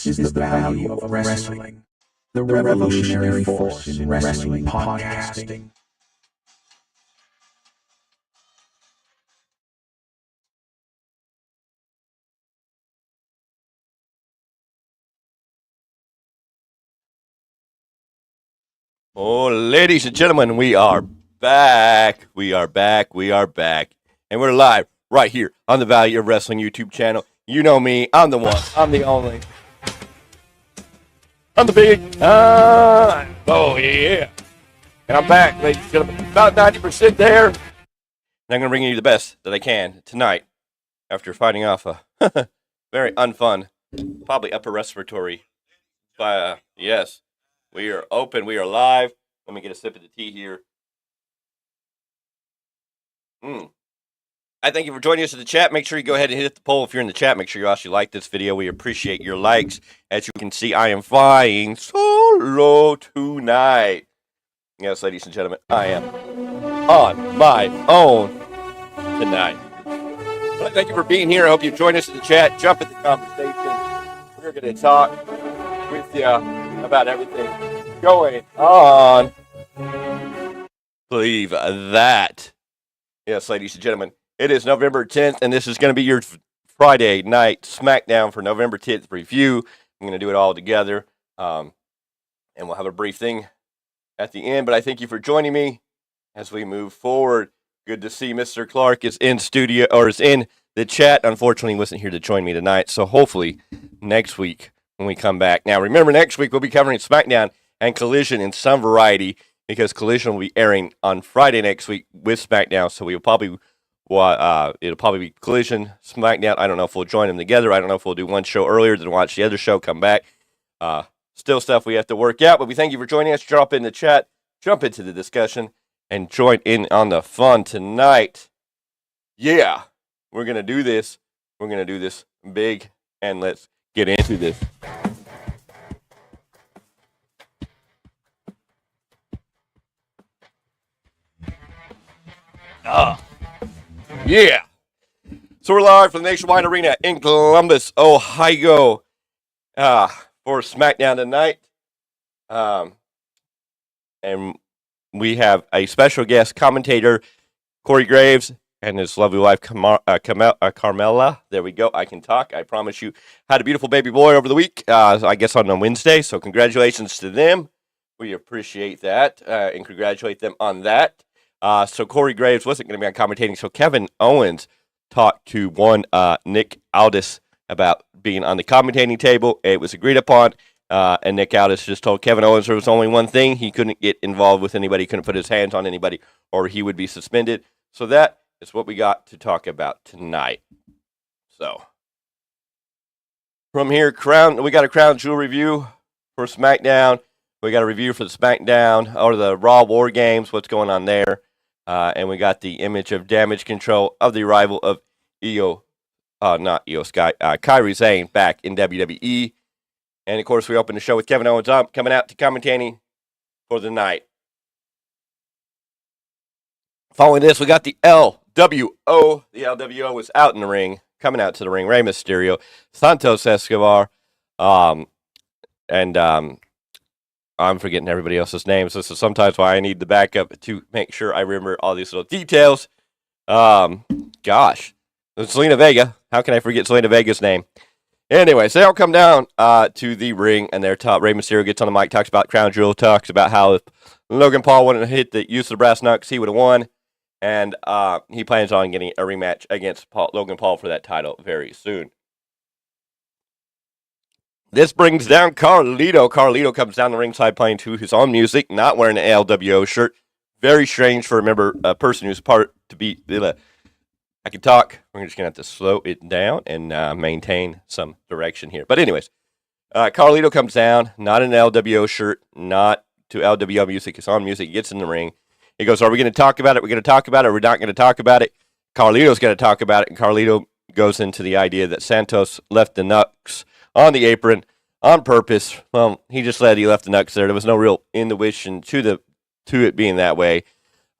This is the value of wrestling, the revolutionary force in wrestling podcasting. Oh, ladies and gentlemen, we are back. We are back. And we're live right here on the Value of Wrestling YouTube channel. You know me. I'm the one. I'm the only. I'm the big time. Oh, yeah. And I'm back, ladies and gentlemen. About 90% there. And I'm going to bring you the best that I can tonight after fighting off a very unfun, probably upper respiratory. Yes. We are open. We are live. Let me get a sip of the tea here. I thank you for joining us in the chat. Make sure you go ahead and hit the poll if you're in the chat. Make sure you also like this video. We appreciate your likes. As you can see, I am flying solo tonight. Yes, ladies and gentlemen, I am on my own tonight. Well, thank you for being here. I hope you join us in the chat. Jump in the conversation. We're going to talk with you about everything going on. Believe that. Yes, ladies and gentlemen, it is November 10th, and this is going to be your Friday night Smackdown for November 10th review. I'm going to do it all together, and we'll have a brief thing at the end, but I thank you for joining me as we move forward. Good to see Mr. Clarke is in studio, or is in the chat. Unfortunately, he wasn't here to join me tonight, so hopefully next week when we come back. Now, remember, next week we'll be covering SmackDown and Collision in some variety, because Collision will be airing on Friday next week with SmackDown, so we'll probably, it'll probably be Collision, SmackDown. I don't know if we'll join them together. I don't know if we'll do one show earlier than watch the other show, come back. Still stuff we have to work out, but we thank you for joining us. Drop in the chat, jump into the discussion, and join in on the fun tonight. Yeah, we're going to do this. We're going to do this big, and let's get into this. Yeah. So we're live from the Nationwide Arena in Columbus, Ohio, for SmackDown tonight. And we have a special guest commentator, Corey Graves, and his lovely wife, Carmella. There we go. I can talk. I promise you. Had a beautiful baby boy over the week, I guess on a Wednesday. So congratulations to them. We appreciate that and congratulate them on that. So Corey Graves wasn't going to be on commentating. So Kevin Owens talked to one Nick Aldis about being on the commentating table. It was agreed upon. And Nick Aldis just told Kevin Owens there was only one thing. He couldn't get involved with anybody. He couldn't put his hands on anybody or he would be suspended. So that is what we got to talk about tonight. So from here, we got a Crown Jewel review for SmackDown. We got a review for the SmackDown or the Raw War Games, what's going on there. And we got the image of Damage Control of the arrival of Kairi Sane back in WWE. And, of course, we opened the show with Kevin Owens coming out to commentating for the night. Following this, we got the LWO. The LWO was out in the ring, coming out to the ring. Rey Mysterio, Santos Escobar, and I'm forgetting everybody else's names. This is sometimes why I need the backup to make sure I remember all these little details. Gosh. Zelina Vega. How can I forget Zelina Vega's name? Anyways, they all come down to the ring, and they're top. Rey Mysterio gets on the mic, talks about Crown Jewel, talks about how if Logan Paul wouldn't hit the use of the brass knucks, he would have won. And he plans on getting a rematch against Logan Paul for that title very soon. This brings down Carlito. Carlito comes down the ringside playing to his own music, not wearing an LWO shirt. Very strange for a person who's part to be. I can talk. We're just going to have to slow it down and maintain some direction here. But anyways, Carlito comes down, not an LWO shirt, not to LWO music, his own music. He gets in the ring. He goes, are we going to talk about it? We're going to talk about it, or we're not going to talk about it? Carlito's going to talk about it, and Carlito goes into the idea that Santos left the knucks on the apron on purpose. Well, he just said he left the knucks there. There was no real intuition to it being that way.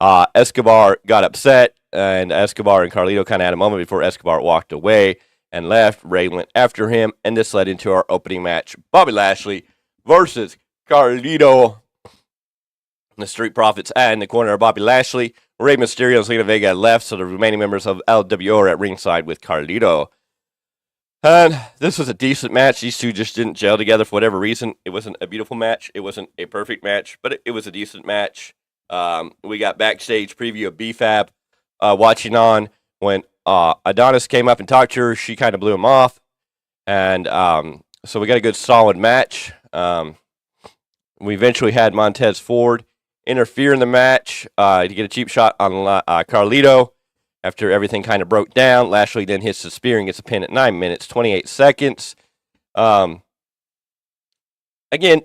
Escobar got upset, and Escobar and Carlito kind of had a moment before Escobar walked away. and left. Ray went after him, and this led into our opening match: Bobby Lashley versus Carlito. The Street Profits in the corner of Bobby Lashley. Rey Mysterio and Zelina Vega left, so the remaining members of LWO are at ringside with Carlito. And this was a decent match. These two just didn't gel together for whatever reason. It wasn't a beautiful match. It wasn't a perfect match, but it was a decent match. We got backstage preview of BFAB watching on when Adonis came up and talked to her. She kind of blew him off. And so we got a good solid match. We eventually had Montez Ford interfere in the match to get a cheap shot on Carlito. After everything kind of broke down, Lashley then hits the spear and gets a pin at 9 minutes, 28 seconds. Again,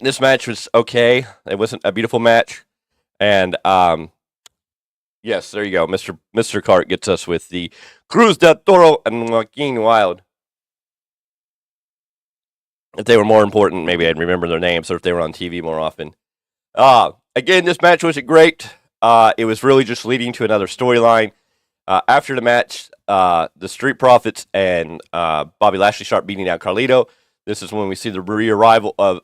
this match was okay. It wasn't a beautiful match. And, yes, there you go. Mr. Clarke gets us with the Cruz del Toro and Joaquin Wilde. If they were more important, maybe I'd remember their names, or if they were on TV more often. Again, this match wasn't great. It was really just leading to another storyline. After the match, the Street Profits and Bobby Lashley start beating out Carlito. This is when we see the re-arrival of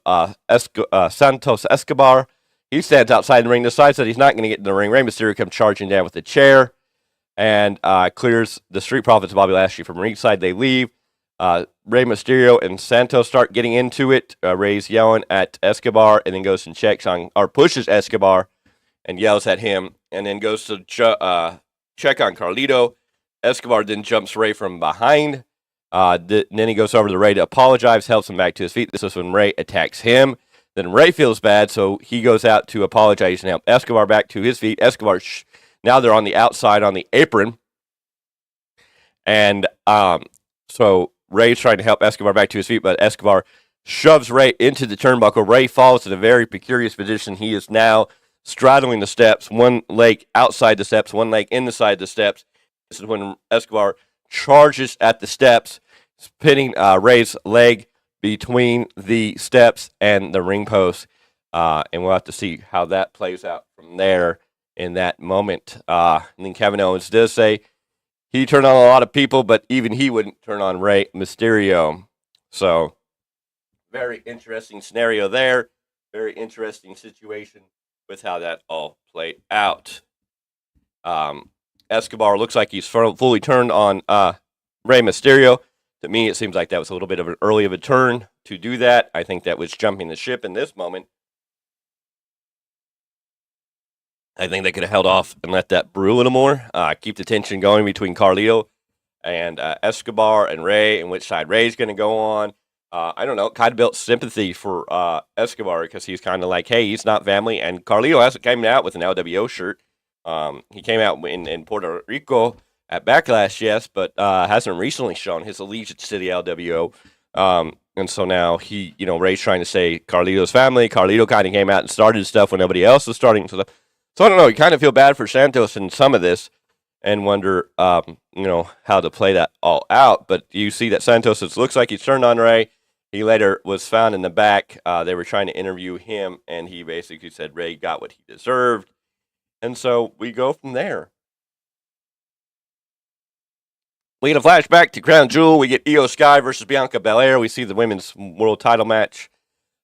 Santos Escobar. He stands outside the ring, decides that he's not going to get in the ring. Rey Mysterio comes charging down with a chair and clears the Street Profits and Bobby Lashley from ringside. They leave. Rey Mysterio and Santos start getting into it. Rey's yelling at Escobar and then goes and checks on, or pushes Escobar and yells at him, and then goes to check on Carlito. Escobar then jumps Rey from behind. Then he goes over to Rey to apologize, helps him back to his feet. This is when Rey attacks him. Then Rey feels bad, so he goes out to apologize and help Escobar back to his feet. Escobar, now they're on the outside on the apron. And so Rey's trying to help Escobar back to his feet, but Escobar shoves Rey into the turnbuckle. Rey falls in a very precarious position. He is now straddling the steps, one leg outside the steps, one leg inside the steps. This is when Escobar charges at the steps, pinning Rey's leg between the steps and the ring post. And we'll have to see how that plays out from there in that moment. And then Kevin Owens does say he turned on a lot of people, but even he wouldn't turn on Rey Mysterio. So, very interesting scenario there. Very interesting situation with how that all played out. Escobar looks like he's fully turned on Rey Mysterio. To me, it seems like that was a little bit of an early of a turn to do that. I think that was jumping the ship in this moment. I think they could have held off and let that brew a little more. Keep the tension going between Carlito and Escobar and Rey, and which side Rey's going to go on. I don't know, kind of built sympathy for Escobar because he's kind of like, hey, he's not family. And Carlito hasn't come out with an LWO shirt. He came out in Puerto Rico at Backlash, yes, but hasn't recently shown his allegiance to the LWO. And so now Rey's trying to say Carlito's family. Carlito kind of came out and started stuff when nobody else was starting. So I don't know. You kind of feel bad for Santos in some of this and wonder, how to play that all out. But you see that Santos, it looks like he's turned on Rey. He later was found in the back. They were trying to interview him, and he basically said Rey got what he deserved. And so we go from there. We get a flashback to Crown Jewel. We get Io Sky versus Bianca Belair. We see the women's world title match,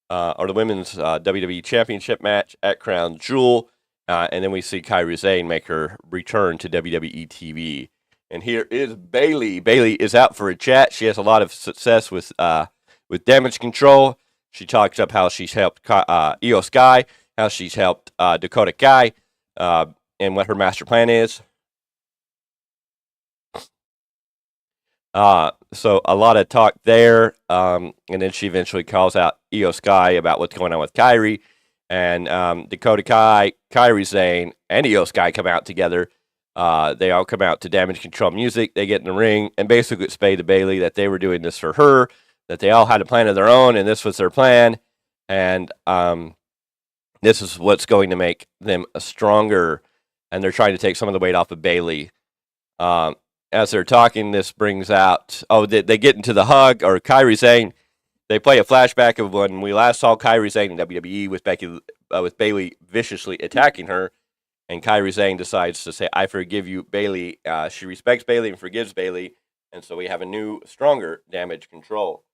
or the women's WWE Championship match at Crown Jewel. And then we see Kairi Sane make her return to WWE TV. And here is Bayley. Bayley is out for a chat. She has a lot of success with Damage Control. She talks up how she's helped Io Sky, how she's helped Dakota Kai, and what her master plan is. So a lot of talk there. And then she eventually calls out Io Sky about what's going on with Kairi. And Dakota Kai, Kairi Sane, and Io Sky come out together. They all come out to Damage Control music. They get in the ring and basically explain to Bayley that they were doing this for her, that they all had a plan of their own, and this was their plan. And this is what's going to make them stronger. And they're trying to take some of the weight off of Bayley. As they're talking, this brings out, they get into the hug, or Kairi Sane. They play a flashback of when we last saw Kairi Sane in WWE with Bayley viciously attacking her. And Kairi Sane decides to say, I forgive you, Bayley. She respects Bayley and forgives Bayley. And so we have a new, stronger damage control.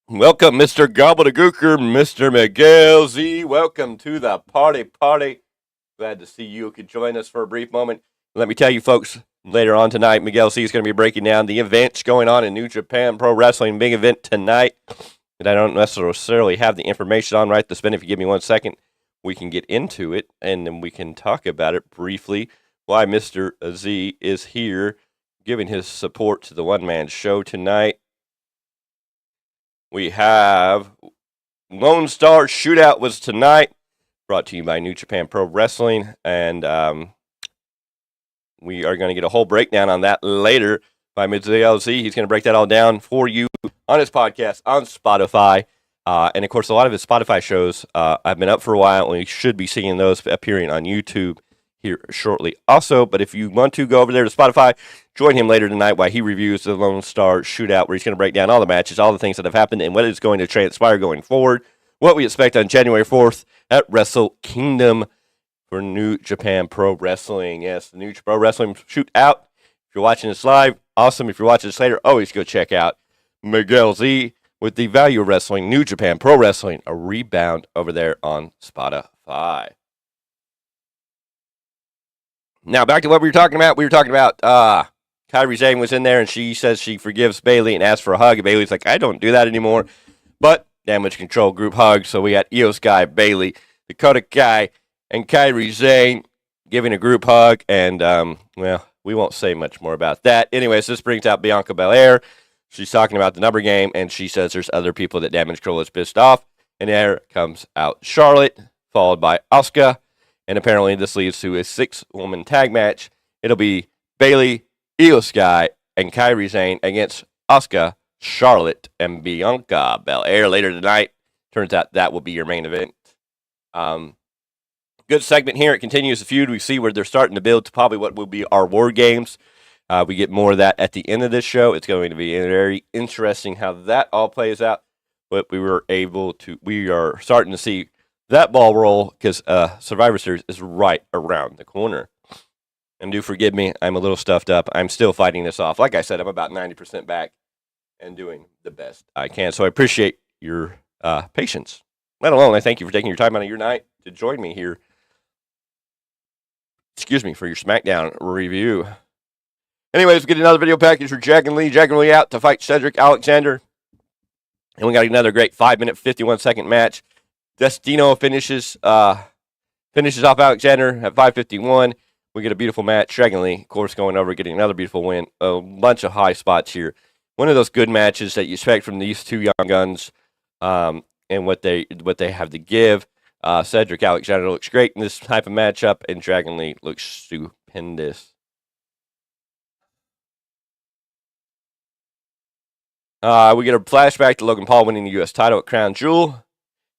Welcome, Mr. Gobbledygooker, Mr. Miguel Z. Welcome to the party. Glad to see you could join us for a brief moment. Let me tell you, folks, later on tonight, Miguel Z is going to be breaking down the events going on in New Japan Pro Wrestling. Big event tonight that I don't necessarily have the information on right this minute. If you give me 1 second, we can get into it, and then we can talk about it briefly. Why Mr. Z is here giving his support to the one-man show tonight. We have Lone Star Shootout was tonight, brought to you by New Japan Pro Wrestling, and we are going to get a whole breakdown on that later by Miguel Z. He's going to break that all down for you on his podcast on Spotify. And, of course, a lot of his Spotify shows have been up for a while, and we should be seeing those appearing on YouTube here shortly also. But if you want to go over there to Spotify, join him later tonight while he reviews the Lone Star Shootout, where he's going to break down all the matches, all the things that have happened, and what is going to transpire going forward, what we expect on January 4th at Wrestle Kingdom for New Japan Pro Wrestling. Yes, the New Japan Pro Wrestling Shootout. If you're watching this live, awesome. If you're watching this later, always go check out Miguel Z with the Value of Wrestling, New Japan Pro Wrestling, a rebound over there on Spotify. Now, back to what we were talking about. We were talking about Kairi Sane was in there, and she says she forgives Bayley and asks for a hug. And Bayley's like, I don't do that anymore. But Damage Control group hug. So we got Io Sky, Bayley, Dakota Kai, and Kairi Sane giving a group hug. And, well, we won't say much more about that. Anyways, this brings out Bianca Belair. She's talking about the number game, and she says there's other people that Damage Control is pissed off. And there comes out Charlotte, followed by Asuka. And apparently this leads to a 6-woman tag match. It'll be Bayley, Io Sky, and Kairi Sane against Asuka, Charlotte, and Bianca Belair later tonight. Turns out that will be your main event. Good segment here. It continues the feud. We see where they're starting to build to probably what will be our War Games. We get more of that at the end of this show. It's going to be very interesting how that all plays out. But we are starting to see that ball roll because Survivor Series is right around the corner. And do forgive me, I'm a little stuffed up. I'm still fighting this off. Like I said, I'm about 90% back and doing the best I can. So I appreciate your patience. Let alone, I thank you for taking your time out of your night to join me here. Excuse me, for your SmackDown review. Anyways, we get another video package for Dragon Lee. Dragon Lee out to fight Cedric Alexander. And we got another great 5-minute, 51-second match. Destino finishes off Alexander at 5:51. We get a beautiful match. Dragon Lee, of course, going over, getting another beautiful win. A bunch of high spots here. One of those good matches that you expect from these two young guns, and what they have to give. Cedric Alexander looks great in this type of matchup, and Dragon Lee looks stupendous. We get a flashback to Logan Paul winning the U.S. title at Crown Jewel.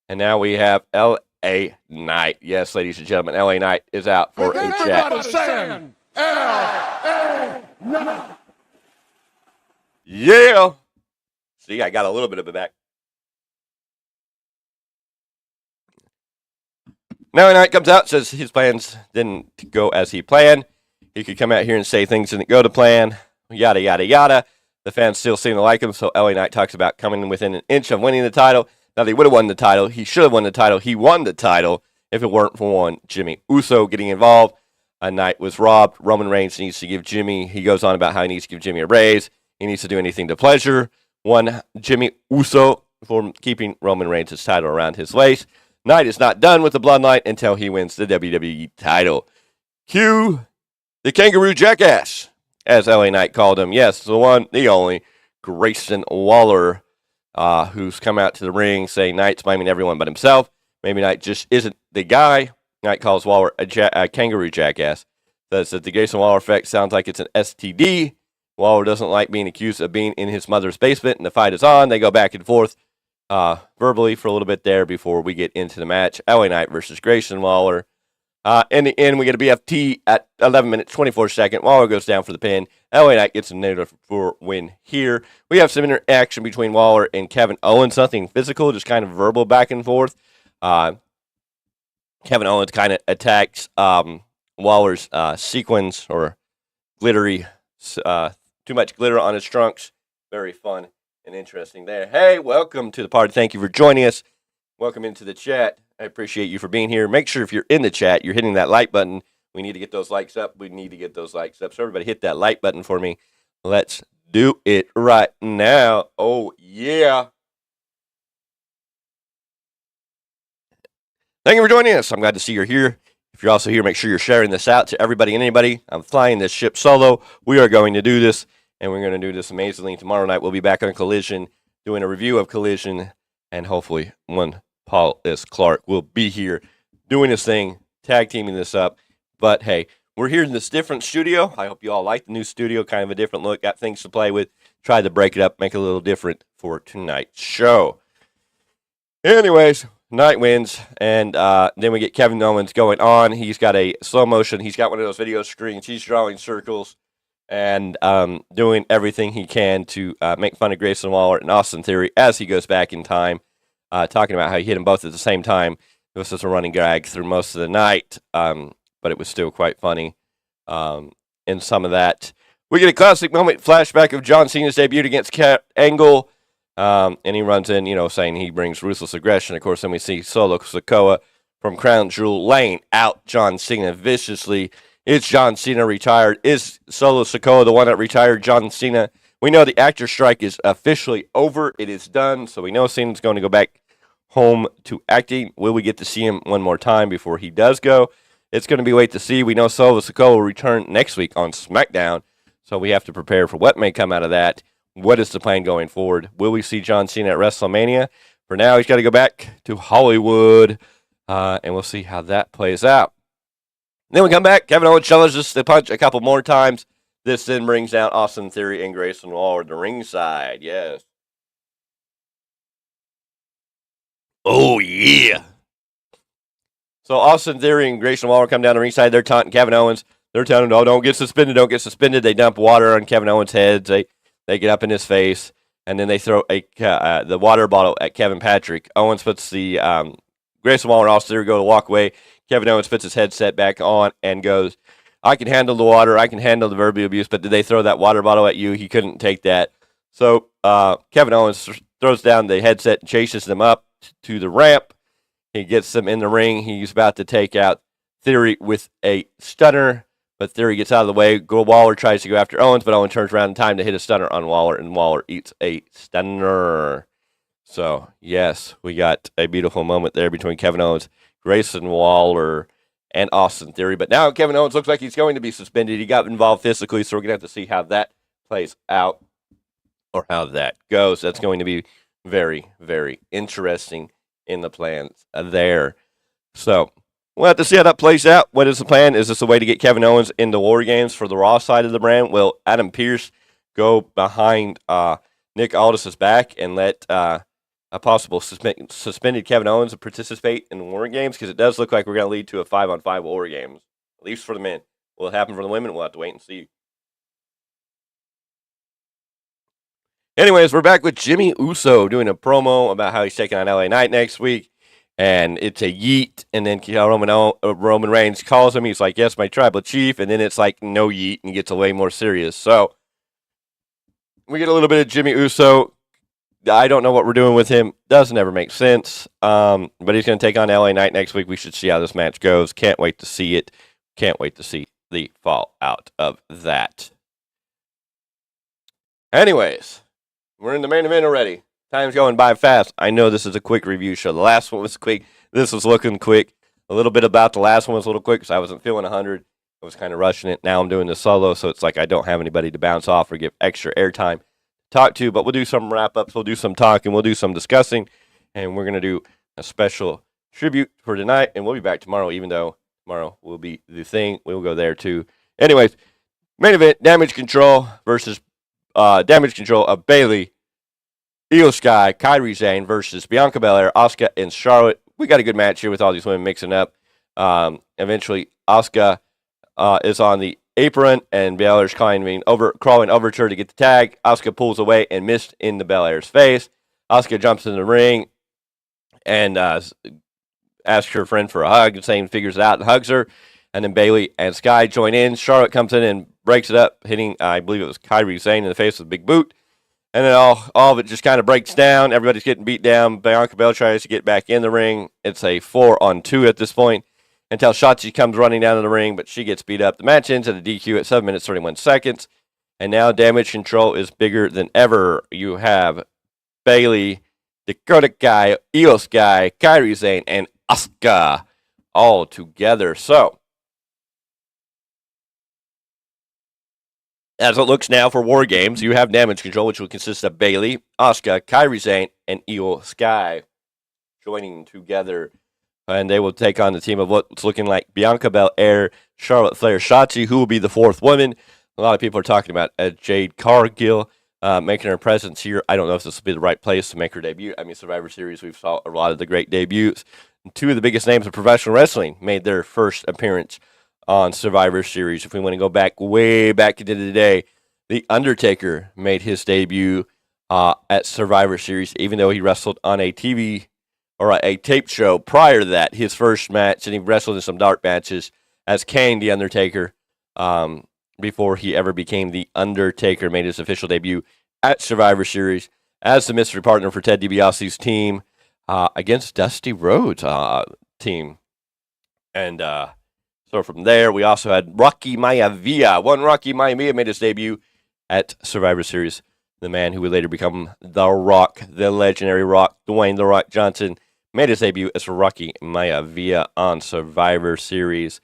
And now we have L.A. Knight. Yes, ladies and gentlemen, L.A. Knight is out for a chat. L.A. Knight. Yeah. See, I got a little bit of it back. Now Knight comes out, says his plans didn't go as he planned. He could come out here and say things didn't go to plan. Yada, yada, yada. The fans still seem to like him, so L.A. Knight talks about coming within an inch of winning the title. Now, they would have won the title. He should have won the title. He won the title if it weren't for one Jimmy Uso getting involved. A Knight was robbed. Roman Reigns needs to give Jimmy, he goes on about how he needs to give Jimmy a raise. He needs to do anything to pleasure one Jimmy Uso for keeping Roman Reigns' title around his waist. Knight is not done with the bloodline until he wins the WWE title. Cue the Kangaroo Jackass, as L.A. Knight called him. Yes, the one, the only, Grayson Waller, who's come out to the ring saying Knight's blaming everyone but himself. Maybe Knight just isn't the guy. Knight calls Waller a kangaroo jackass. Says that the Grayson Waller effect sounds like it's an STD. Waller doesn't like being accused of being in his mother's basement, and the fight is on. They go back and forth verbally for a little bit there before we get into the match. LA Knight versus Grayson Waller. In the end, we get a BFT at 11 minutes, 24 seconds. Waller goes down for the pin. LA Knight gets a negative for win here. We have some interaction between Waller and Kevin Owens. Nothing physical, just kind of verbal back and forth. Kevin Owens kind of attacks Waller's sequins or glittery too much glitter on his trunks. Very fun and interesting there. Hey, welcome to the party. Thank you for joining us. Welcome into the chat. I appreciate you for being here. Make sure if you're in the chat, you're hitting that like button. We need to get those likes up. So everybody hit that like button for me. Let's do it right now. Oh, yeah. Thank you for joining us. I'm glad to see you're here. If you're also here, make sure you're sharing this out to everybody and anybody. I'm flying this ship solo. We are going to do this, and we're going to do this amazingly. Tomorrow night, we'll be back on Collision, doing a review of Collision, and hopefully one Paulus Clarke will be here doing his thing, tag teaming this up. But hey, we're here in this different studio. I hope you all like the new studio, kind of a different look, got things to play with. Tried to break it up, make it a little different for tonight's show. Anyways, night wins, and then we get Kevin Owens going on. He's got a slow motion. He's got one of those video screens. He's drawing circles and doing everything he can to make fun of Grayson Waller and Austin Theory as he goes back in time, talking about how he hit them both at the same time. This was a running gag through most of the night, but it was still quite funny in some of that. We get a classic moment flashback of John Cena's debut against Kurt Angle. And he runs in, saying he brings ruthless aggression. Of course, then we see Solo Sikoa from Crown Jewel laying out John Cena viciously. Is John Cena retired? Is Solo Sikoa the one that retired John Cena? We know the actor strike is officially over. It is done. So we know Cena's going to go back home to acting. Will we get to see him one more time before he does go? It's going to be wait to see. We know Solo Sikoa will return next week on SmackDown. So we have to prepare for what may come out of that. What is the plan going forward? Will we see John Cena at WrestleMania? For now, he's got to go back to Hollywood, and we'll see how that plays out. Then we come back. Kevin Owens challenges the punch a couple more times. This then brings down Austin Theory and Grayson Waller to ringside. Yes. Oh, yeah. So Austin Theory and Grayson Waller come down to ringside. They're taunting Kevin Owens. They're telling him, oh, don't get suspended, don't get suspended. They dump water on Kevin Owens' head. They get up in his face, and then they throw the water bottle at Kevin Patrick. Owens puts the Grayson Waller and Austin Theory go to walk away. Kevin Owens puts his headset back on and goes, I can handle the water, I can handle the verbal abuse, but did they throw that water bottle at you? He couldn't take that. So Kevin Owens throws down the headset and chases them up to the ramp. He gets them in the ring. He's about to take out Theory with a stunner. But Theory gets out of the way. Waller tries to go after Owens, but Owens turns around in time to hit a stunner on Waller, and Waller eats a stunner. So, yes, we got a beautiful moment there between Kevin Owens, Grayson Waller, and Austin Theory. But now Kevin Owens looks like he's going to be suspended. He got involved physically, so we're going to have to see how that plays out or how that goes. That's going to be very, very interesting in the plans there. So, we'll have to see how that plays out. What is the plan? Is this a way to get Kevin Owens into War Games for the Raw side of the brand? Will Adam Pearce go behind Nick Aldis's back and let a possible suspended Kevin Owens participate in War Games? Because it does look like we're going to lead to a 5-on-5 War Games, at least for the men. Will it happen for the women? We'll have to wait and see. Anyways, we're back with Jimmy Uso doing a promo about how he's taking on LA Knight next week. And it's a yeet, and then Roman Reigns calls him. He's like, yes, my tribal chief. And then it's like, no yeet, and he gets way more serious. So we get a little bit of Jimmy Uso. I don't know what we're doing with him. Doesn't ever make sense. But he's going to take on LA Knight next week. We should see how this match goes. Can't wait to see it. Can't wait to see the fallout of that. Anyways, we're in the main event already. Time's going by fast. I know this is a quick review show. The last one was quick. This was looking quick. A little bit about the last one was a little quick because I wasn't feeling 100. I was kind of rushing it. Now I'm doing this solo, so it's like I don't have anybody to bounce off or give extra airtime to talk to. But we'll do some wrap-ups. We'll do some talking. We'll do some discussing. And we're going to do a special tribute for tonight. And we'll be back tomorrow, even though tomorrow will be the thing. We'll go there, too. Anyways, main event, Damage Control versus Damage Control of Bayley, Io Sky, Kairi Sane versus Bianca Belair, Asuka, and Charlotte. We got a good match here with all these women mixing up. Eventually, Asuka is on the apron, and Belair's crawling over to her to get the tag. Asuka pulls away and missed in the Belair's face. Asuka jumps in the ring and asks her friend for a hug. Sane figures it out and hugs her. And then Bayley and Sky join in. Charlotte comes in and breaks it up, hitting, I believe it was Kairi Sane in the face with a big boot. And then all of it just kind of breaks down. Everybody's getting beat down. Bianca Belair tries to get back in the ring. It's a 4-on-2 at this point until Shotzi comes running down to the ring, but she gets beat up. The match ends at a DQ at 7 minutes, 31 seconds. And now Damage Control is bigger than ever. You have Bayley, Dakota Kai, Io Sky, Kairi Sane, and Asuka all together. So, as it looks now for War Games, you have Damage Control, which will consist of Bayley, Asuka, Kairi Sane, and Io Sky joining together. And they will take on the team of what's looking like Bianca Belair, Charlotte Flair, Shotzi, who will be the fourth woman. A lot of people are talking about Jade Cargill making her presence here. I don't know if this will be the right place to make her debut. I mean, Survivor Series, we've saw a lot of the great debuts. And two of the biggest names of professional wrestling made their first appearance on Survivor Series. If we want to go back way back into the day, The Undertaker made his debut at Survivor Series, even though he wrestled on a TV or a tape show prior to that, his first match, and he wrestled in some dark matches as Kane the Undertaker before he ever became The Undertaker, made his official debut at Survivor Series as the mystery partner for Ted DiBiase's team against Dusty Rhodes' team. And so from there, we also had Rocky Maivia. Rocky Maivia made his debut at Survivor Series. The man who would later become The Rock, the legendary Rock, Dwayne The Rock Johnson, made his debut as Rocky Maivia on Survivor Series.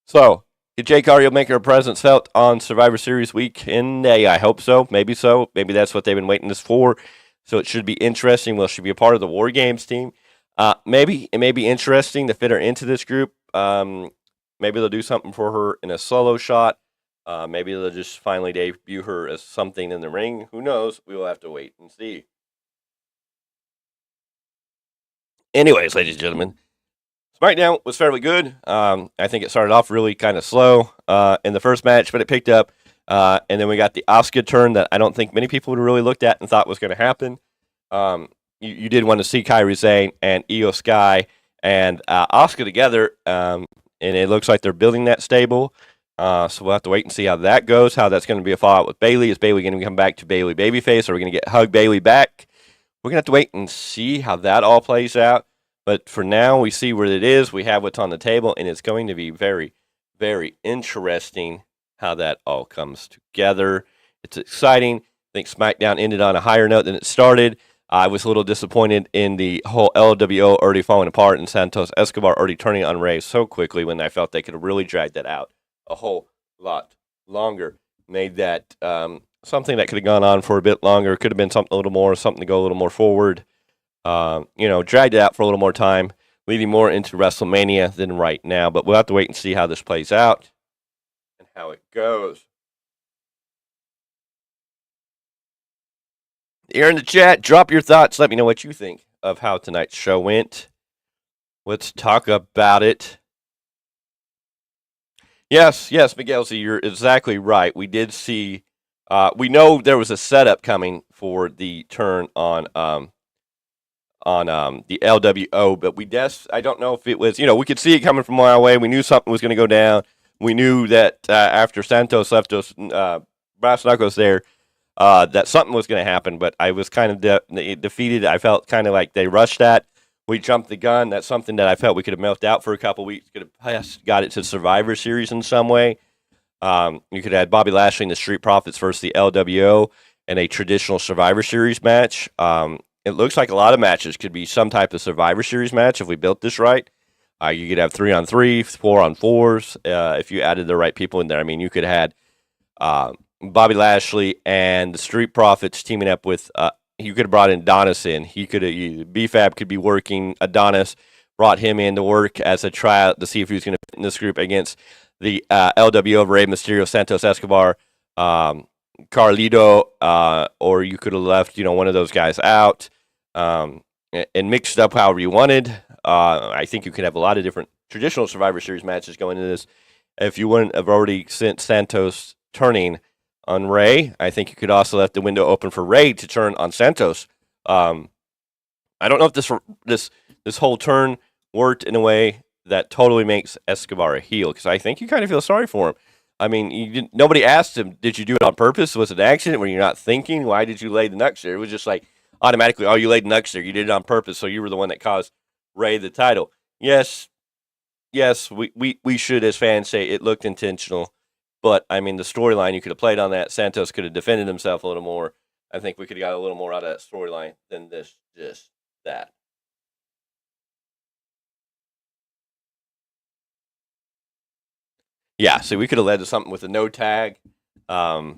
So, did Jade Cargill make her presence felt on Survivor Series weekend? I hope so. Maybe so. Maybe that's what they've been waiting this for. So it should be interesting. Will she be a part of the War Games team? Maybe. It may be interesting to fit her into this group. Maybe they'll do something for her in a solo shot. Maybe they'll just finally debut her as something in the ring. Who knows? We will have to wait and see. Anyways, ladies and gentlemen, SmackDown was fairly good. I think it started off really kind of slow in the first match, but it picked up. And then we got the Asuka turn that I don't think many people would have really looked at and thought was going to happen. You did want to see Kairi Sane and Io Sky and Asuka together, and it looks like they're building that stable. So we'll have to wait and see how that goes, how that's going to be a fallout with Bayley. Is Bayley going to come back to Bayley babyface? Are we going to get Hug Bayley back? We're going to have to wait and see how that all plays out. But for now, we see where it is. We have what's on the table, and it's going to be very, very interesting how that all comes together. It's exciting. I think SmackDown ended on a higher note than it started. I was a little disappointed in the whole LWO already falling apart and Santos Escobar already turning on Rey so quickly when I felt they could have really dragged that out a whole lot longer. Made that something that could have gone on for a bit longer. Could have been something a little more, something to go a little more forward. Dragged it out for a little more time, leading more into WrestleMania than right now. But we'll have to wait and see how this plays out and how it goes. Here in the chat, drop your thoughts. Let me know what you think of how tonight's show went. Let's talk about it. Yes, Miguel Z, you're exactly right. We did see, we know there was a setup coming for the turn on the LWO, but I don't know if it was, we could see it coming from a mile away. We knew something was going to go down. We knew that after Santos left us, Brass Knuckles there, that something was going to happen, but I was kind of defeated. I felt kind of like they rushed that. We jumped the gun. That's something that I felt we could have milked out for a couple weeks. Could have got it to Survivor Series in some way. You could have had Bobby Lashley and the Street Profits versus the LWO in a traditional Survivor Series match. It looks like a lot of matches could be some type of Survivor Series match if we built this right. You could have 3-on-3, 4-on-4s if you added the right people in there. I mean, you could have had Bobby Lashley and the Street Profits teaming up with. You could have brought in Adonis in. BFAB could be working Adonis, brought him in to work as a tryout to see if he was going to fit in this group against the LWO of Rey Mysterio, Santos Escobar, Carlito, or you could have left, one of those guys out and mixed up however you wanted. I think you could have a lot of different traditional Survivor Series matches going into this. If you wouldn't have already sent Santos turning on Rey, I think you could also left the window open for Rey to turn on Santos. I don't know if this whole turn worked in a way that totally makes Escobar a heel, because I think you kind of feel sorry for him. I mean, nobody asked him, did you do it on purpose? Was it an accident? Were you not thinking? Why did you lay the nuts there? It was just like automatically, oh, you laid the nuts there. You did it on purpose, so you were the one that caused Ray the title. Yes, we should, as fans, say it looked intentional. But, I mean, the storyline, you could have played on that. Santos could have defended himself a little more. I think we could have got a little more out of that storyline than just that. Yeah, so we could have led to something with a no tag. We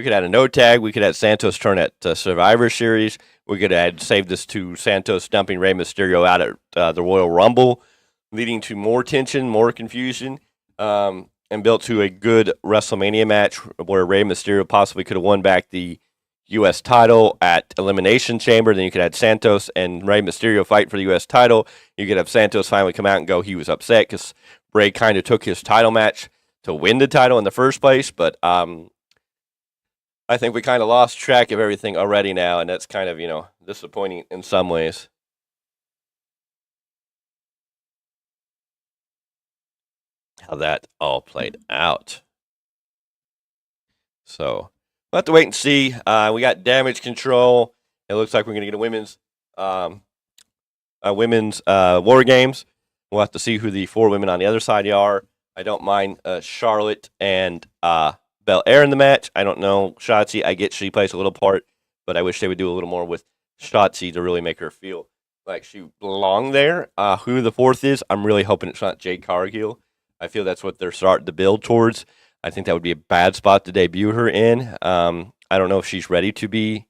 could have had a no tag. We could have had Santos turn at Survivor Series. We could have saved this to Santos dumping Rey Mysterio out at the Royal Rumble, leading to more tension, more confusion, and built to a good WrestleMania match where Rey Mysterio possibly could have won back the U.S. title at Elimination Chamber. Then you could have Santos and Rey Mysterio fight for the U.S. title. You could have Santos finally come out and go he was upset because Rey kind of took his title match to win the title in the first place. But I think we kind of lost track of everything already now, and that's kind of, disappointing in some ways. How that all played out. So we'll have to wait and see. We got Damage Control. It looks like we're going to get a women's War Games. We'll have to see who the 4 women on the other side are. I don't mind Charlotte and Belair in the match. I don't know Shotzi. I get she plays a little part, but I wish they would do a little more with Shotzi to really make her feel like she belonged there. Who the 4th is, I'm really hoping it's not Jade Cargill. I feel that's what they're starting to build towards. I think that would be a bad spot to debut her in. I don't know if she's ready to be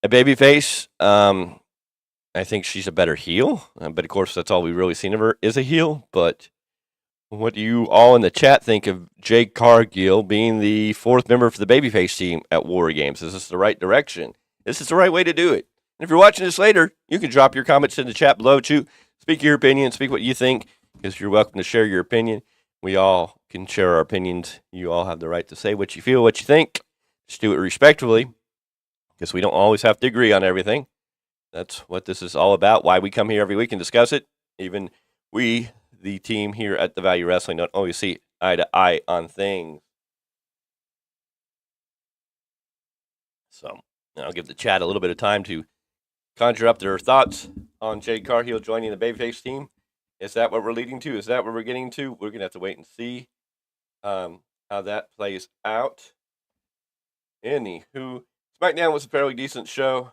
a babyface. I think she's a better heel, but of course that's all we've really seen of her is a heel. But what do you all in the chat think of Jade Cargill being the 4th member for the babyface team at War Games? Is this the right direction? This is the right way to do it. And if you're watching this later, you can drop your comments in the chat below too. Speak your opinion, speak what you think, because you're welcome to share your opinion. We all can share our opinions. You all have the right to say what you feel, what you think. Just do it respectfully, because we don't always have to agree on everything. That's what this is all about, why we come here every week and discuss it. Even we, the team here at the Value Wrestling, don't always see eye to eye on things. So I'll give the chat a little bit of time to conjure up their thoughts on Jade Cargill joining the babyface team. Is that what we're leading to? Is that what we're getting to? We're going to have to wait and see how that plays out. Anywho, SmackDown was a fairly decent show.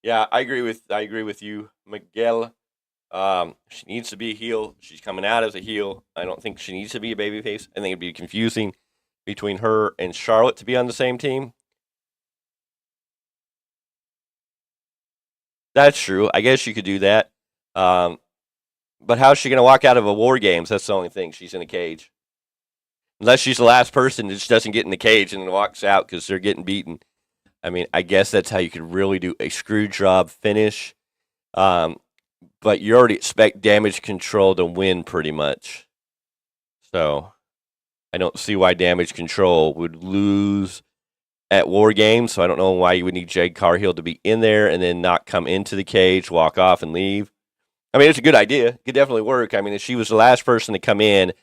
Yeah, I agree with you, Miguel. She needs to be a heel. She's coming out as a heel. I don't think she needs to be a babyface. I think it'd be confusing between her and Charlotte to be on the same team. That's true. I guess you could do that. But how's she going to walk out of a War Games? That's the only thing. She's in a cage. Unless she's the last person that just doesn't get in the cage and then walks out because they're getting beaten. I mean, I guess that's how you could really do a screw job finish. But you already expect Damage Control to win pretty much. So I don't see why Damage Control would lose at War Games. So I don't know why you would need Jade Cargill to be in there and then not come into the cage, walk off, and leave. I mean, it's a good idea. It could definitely work. I mean, if she was the last person to come in,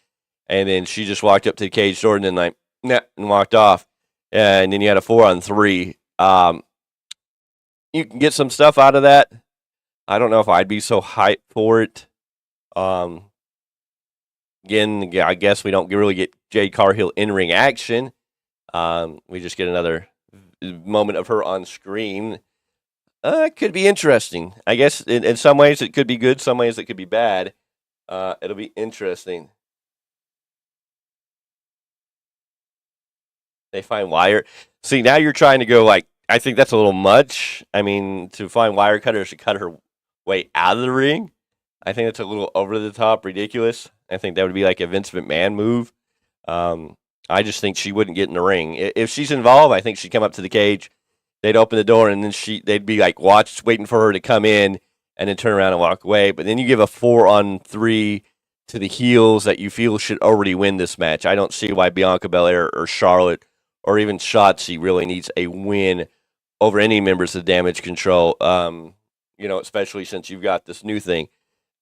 and then she just walked up to the cage door and then and walked off, and then you had a 4-on-3. You can get some stuff out of that. I don't know if I'd be so hyped for it. Again, I guess we don't really get Jade Cargill in-ring action. We just get another moment of her on screen. It could be interesting. I guess in some ways it could be good, some ways it could be bad. It'll be interesting. They find wire. See, now you're trying to go I think that's a little much. I mean, to find wire cutters to cut her way out of the ring, I think that's a little over the top, ridiculous. I think that would be like a Vince McMahon move. I just think she wouldn't get in the ring. If she's involved, I think she'd come up to the cage. They'd open the door, and then they'd be waiting for her to come in, and then turn around and walk away. But then you give a 4-on-3 to the heels that you feel should already win this match. I don't see why Bianca Belair or Charlotte or even Shotzi really needs a win over any members of Damage Control. Especially since you've got this new thing.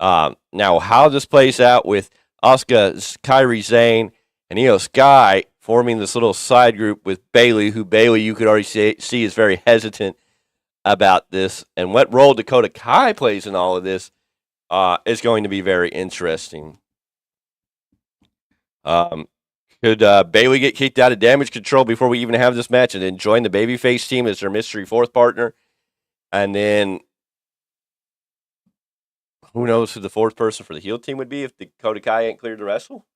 Now, how this plays out with Asuka, Kairi Sane, and Io Sky forming this little side group with Bayley, who Bayley you could already see is very hesitant about this, and what role Dakota Kai plays in all of this is going to be very interesting. Could Bayley get kicked out of Damage Control before we even have this match and then join the babyface team as their mystery fourth partner? And then who knows who the fourth person for the heel team would be if Dakota Kai ain't cleared to wrestle?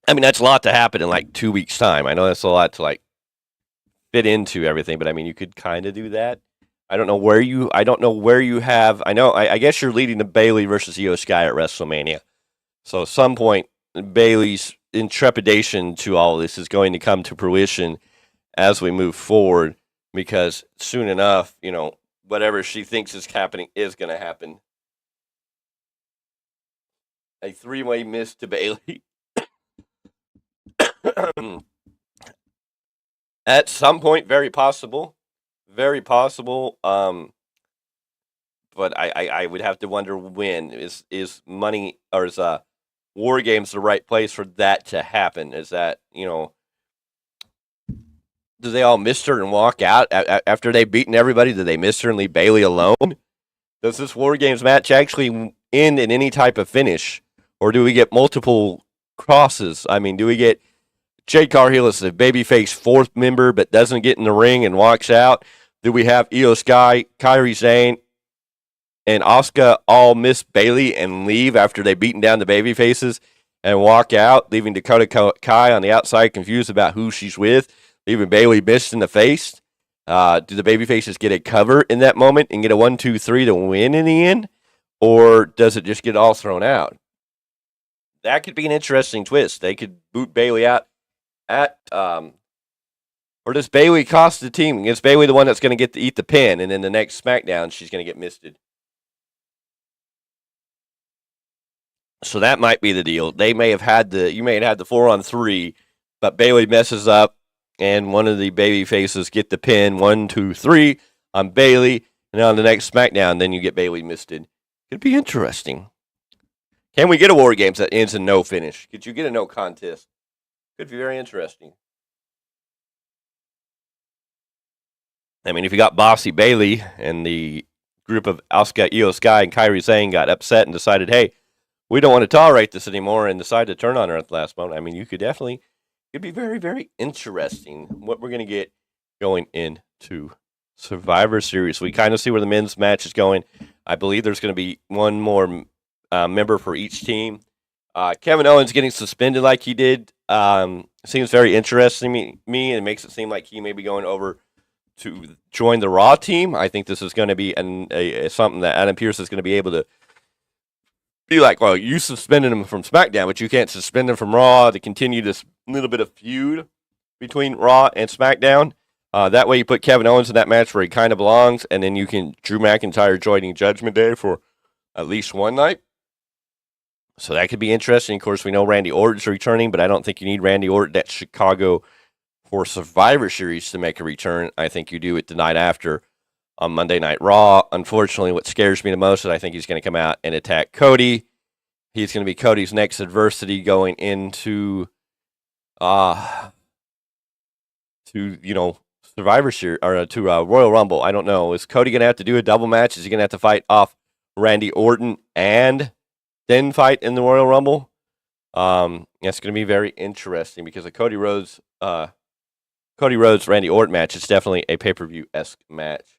I mean, that's a lot to happen in like 2 weeks' time. I know that's a lot to like fit into everything, but I mean, you could kind of do that. I don't know where you have. I guess you're leading to Bayley versus Io Sky at WrestleMania. So at some point, Bayley's intrepidation to all of this is going to come to fruition as we move forward, because soon enough, whatever she thinks is happening is going to happen. A three-way miss to Bayley. At some point, very possible. Very possible. But I would have to wonder when. Is money, or is War Games the right place for that to happen? Is that, do they all miss her and walk out after they've beaten everybody? Do they miss her and leave Bayley alone? Does this War Games match actually end in any type of finish? Or do we get multiple crosses? I mean, do we get Jade Cargill as the babyface fourth member but doesn't get in the ring and walks out? Do we have Io Sky, Kairi Sane, and Asuka all miss Bayley and leave after they've beaten down the babyfaces and walk out, leaving Dakota Kai on the outside confused about who she's with, leaving Bayley missed in the face? Do the babyfaces get a cover in that moment and get a 1-2-3 to win in the end? Or does it just get all thrown out? That could be an interesting twist. They could boot Bayley out or does Bayley cost the team? Is Bayley the one that's going to get to eat the pin, and then the next SmackDown she's going to get misted? So that might be the deal. You may have had the 4-on-3, but Bayley messes up, and one of the baby faces get the pin 1-2-3 on Bayley, and on the next SmackDown, then you get Bayley misted. Could be interesting. Can we get a War Games that ends in no finish? Could you get a no contest? Could be very interesting. I mean, if you got Bossy Bayley and the group of Asuka, Io Sky, and Kairi Sane got upset and decided, hey, we don't want to tolerate this anymore, and decided to turn on her at the last moment, I mean, it'd be very, very interesting what we're going to get going into Survivor Series. We kind of see where the men's match is going. I believe there's going to be one more member for each team. Kevin Owens getting suspended like he did seems very interesting to me, and it makes it seem like he may be going over to join the Raw team. I think this is going to be something that Adam Pearce is going to be able to be like, well, you suspended him from SmackDown, but you can't suspend him from Raw to continue this little bit of feud between Raw and SmackDown. That way you put Kevin Owens in that match where he kind of belongs, and then you can Drew McIntyre joining Judgment Day for at least one night. So that could be interesting. Of course, we know Randy Orton's returning, but I don't think you need Randy Orton at Chicago for Survivor Series to make a return. I think you do it the night after on Monday Night Raw. Unfortunately, what scares me the most is I think he's going to come out and attack Cody. He's going to be Cody's next adversity going into Survivor Series or to Royal Rumble. I don't know. Is Cody going to have to do a double match? Is he going to have to fight off Randy Orton and then fight in the Royal Rumble? That's going to be very interesting because the Cody Rhodes Randy Orton match is definitely a pay-per-view-esque match.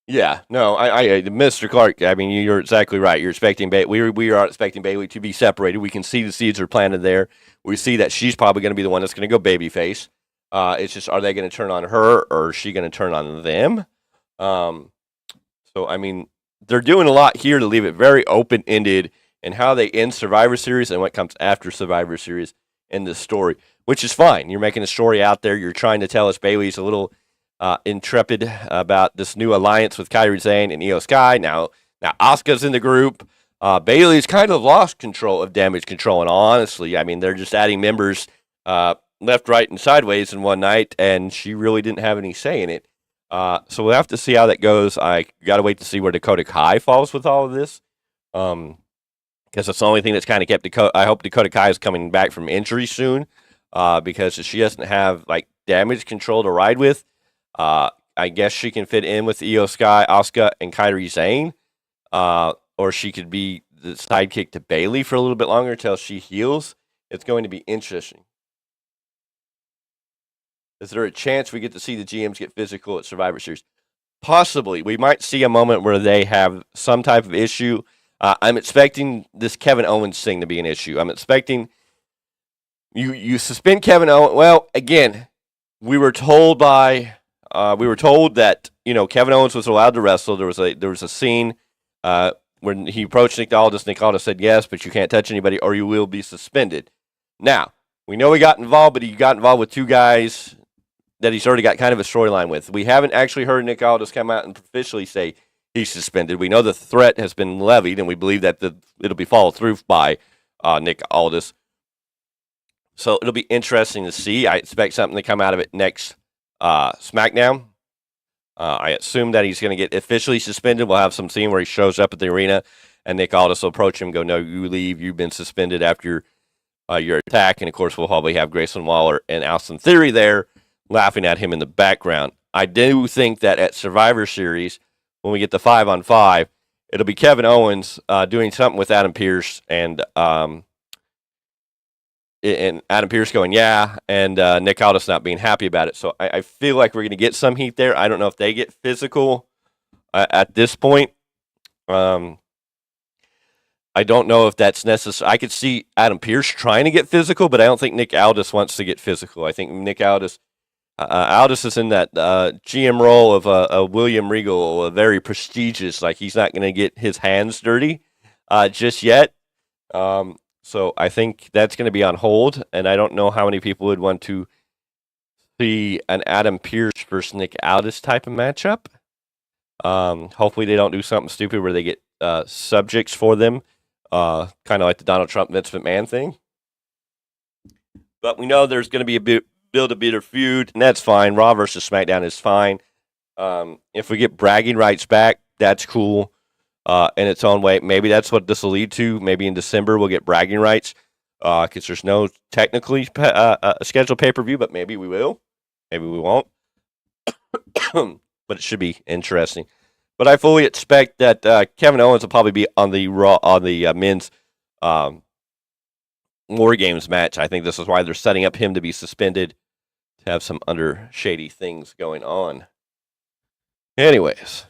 Yeah, no, I Mr. Clarke, I mean, you're exactly right. You're expecting we are expecting Bayley to be separated. We can see the seeds are planted there. We see that she's probably going to be the one that's going to go babyface. It's just, are they going to turn on her or is she going to turn on them? So, I mean, they're doing a lot here to leave it very open-ended in how they end Survivor Series and what comes after Survivor Series in this story, which is fine. You're making a story out there. You're trying to tell us Bayley's a little intrepid about this new alliance with Kairi Sane and Io Sky. Now Asuka's in the group. Bayley's kind of lost control of Damage Control, and honestly, I mean, they're just adding members left, right, and sideways in one night, and she really didn't have any say in it. So we'll have to see how that goes. I got to wait to see where Dakota Kai falls with all of this, because that's the only thing that's kind of kept Dakota. I hope Dakota Kai is coming back from injury soon, because if she doesn't have like damage control to ride with, I guess she can fit in with Io Sky, Asuka, and Kairi Sane, or she could be the sidekick to Bayley for a little bit longer until she heals. It's going to be interesting. Is there a chance we get to see the GMs get physical at Survivor Series? Possibly. We might see a moment where they have some type of issue. I'm expecting this Kevin Owens thing to be an issue. I'm expecting you suspend Kevin Owens. Well, again, we were told that Kevin Owens was allowed to wrestle. There was a scene when he approached Nick Aldis. Nick Aldis said yes, but you can't touch anybody or you will be suspended. Now we know he got involved, but he got involved with two guys that he's already got kind of a storyline with. We haven't actually heard Nick Aldis come out and officially say he's suspended. We know the threat has been levied, and we believe that it'll be followed through by Nick Aldis. So it'll be interesting to see. I expect something to come out of it next SmackDown. I assume that he's going to get officially suspended. We'll have some scene where he shows up at the arena, and Nick Aldis will approach him and go, "No, you leave. You've been suspended after your attack." And, of course, we'll probably have Grayson Waller and Austin Theory there laughing at him in the background. I do think that at Survivor Series, when we get the 5-on-5, it'll be Kevin Owens doing something with Adam Pearce, and Adam Pearce going, yeah, and Nick Aldis not being happy about it. So I feel like we're going to get some heat there. I don't know if they get physical at this point. I don't know if that's necessary. I could see Adam Pearce trying to get physical, but I don't think Nick Aldis wants to get physical. I think Nick Aldis is in that GM role of a William Regal, a very prestigious. Like, he's not going to get his hands dirty just yet. So I think that's going to be on hold, and I don't know how many people would want to see an Adam Pearce versus Nick Aldis type of matchup. Hopefully they don't do something stupid where they get subjects for them, kind of like the Donald Trump Vince McMahon thing. But we know there's going to be build a bitter feud, and that's fine. Raw versus SmackDown is fine. If we get bragging rights back, that's cool. In its own way. Maybe that's what this will lead to. Maybe in December we'll get bragging rights because there's no technically a scheduled pay-per-view, but maybe we will. Maybe we won't. But it should be interesting. But I fully expect that Kevin Owens will probably be on the men's War Games match. I think this is why they're setting up him to be suspended, to have some under shady things going on. Anyways.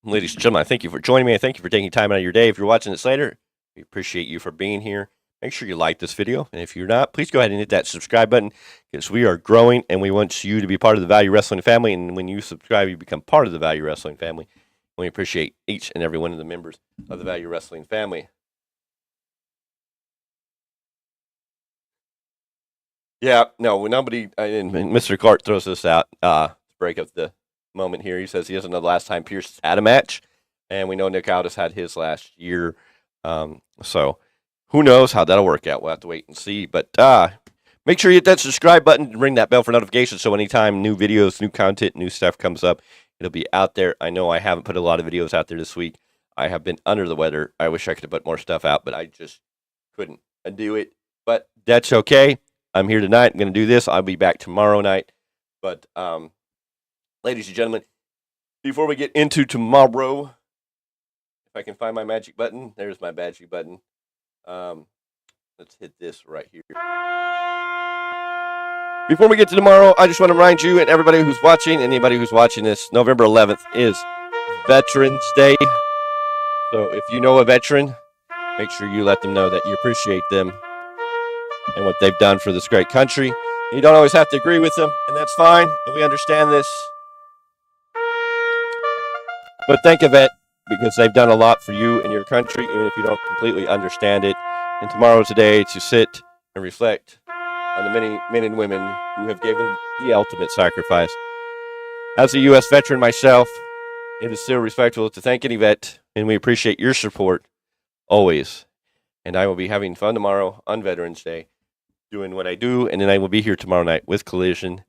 Ladies and gentlemen, I thank you for joining me. I thank you for taking time out of your day. If you're watching this later, we appreciate you for being here. Make sure you like this video. And if you're not, please go ahead and hit that subscribe button, because we are growing and we want you to be part of the Value Wrestling family. And when you subscribe, you become part of the Value Wrestling family. We appreciate each and every one of the members of the Value Wrestling family. Yeah, no, nobody, and Mr. Clarke throws this out to break up the moment here. He says he doesn't know the last time Pearce had a match, and we know Nick Aldis had his last year. So who knows how that'll work out? We'll have to wait and see. But make sure you hit that subscribe button and ring that bell for notifications, so anytime new videos, new content, new stuff comes up, it'll be out there. I know I haven't put a lot of videos out there this week. I have been under the weather. I wish I could have put more stuff out, but I just couldn't do it. But that's okay. I'm here tonight. I'm going to do this. I'll be back tomorrow night. But ladies and gentlemen, before we get into tomorrow, if I can find my magic button, there's my magic button. Let's hit this right here. Before we get to tomorrow, I just want to remind you and everybody who's watching, anybody who's watching this, November 11th is Veterans Day. So if you know a veteran, make sure you let them know that you appreciate them and what they've done for this great country. You don't always have to agree with them, and that's fine, and we understand this. But think of it, because they've done a lot for you and your country, even if you don't completely understand it. And tomorrow's a day to sit and reflect on the many men and women who have given the ultimate sacrifice. As a U.S. veteran myself, it is still respectful to thank any vet, and we appreciate your support always. and I will be having fun tomorrow on Veterans Day, doing what I do, and then I will be here tomorrow night with Collision,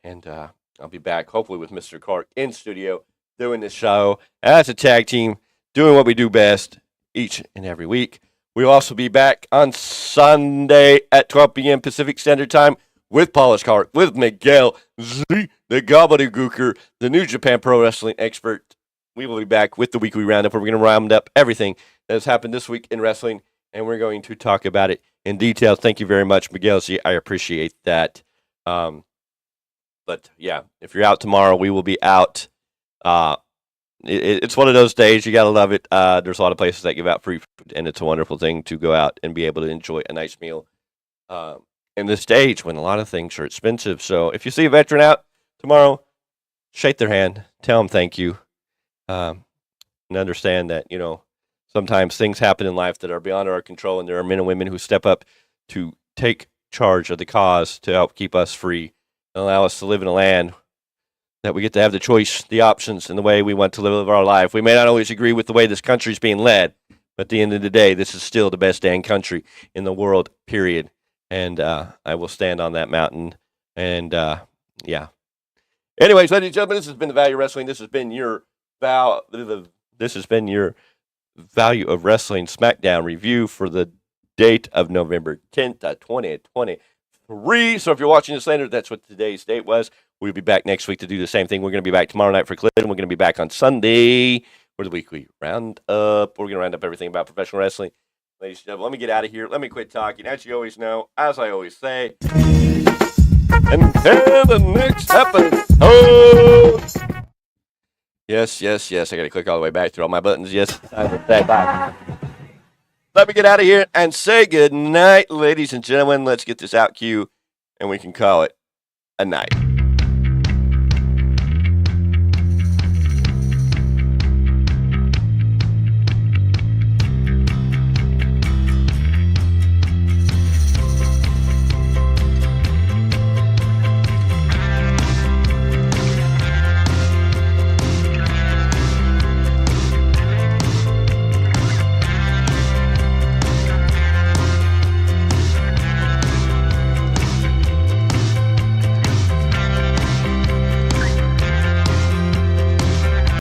and I'll be back hopefully with Mr. Clarke in studio doing this show as a tag team, doing what we do best each and every week. We'll also be back on Sunday at 12 p.m. Pacific Standard Time with Paulus, Clarke, with Miguel Z, the Gobbledygooker, the New Japan Pro Wrestling expert. We will be back with the weekly roundup where we're going to round up everything that has happened this week in wrestling, and we're going to talk about it in detail. Thank you very much, Miguel Z. I appreciate that. But yeah, if you're out tomorrow, we will be out. It's one of those days. You got to love it. There's a lot of places that give out free food, and it's a wonderful thing to go out and be able to enjoy a nice meal in this stage when a lot of things are expensive. So if you see a veteran out tomorrow, shake their hand, tell them thank you, and understand that, sometimes things happen in life that are beyond our control, and there are men and women who step up to take charge of the cause to help keep us free and allow us to live in a land that we get to have the choice, the options, and the way we want to live our life. We may not always agree with the way this country is being led, but at the end of the day, this is still the best dang country in the world, period. And I will stand on that mountain. And, yeah. Anyways, ladies and gentlemen, this has been the Value of Wrestling. This has been your This has been your Value of Wrestling Smackdown review for the date of November 10th, 2023. So if you're watching this later, that's what today's date was. We'll be back next week to do the same thing. We're going to be back tomorrow night for Clinton. We're going to be back on Sunday for the weekly roundup. We're going to round up everything about professional wrestling. Ladies and gentlemen, let me get out of here. Let me quit talking. As you always know, as I always say, until the next episode. Yes. I got to click all the way back through all my buttons. Yes. Bye. Let me get out of here and say good night, ladies and gentlemen. Let's get this out cue, and we can call it a night.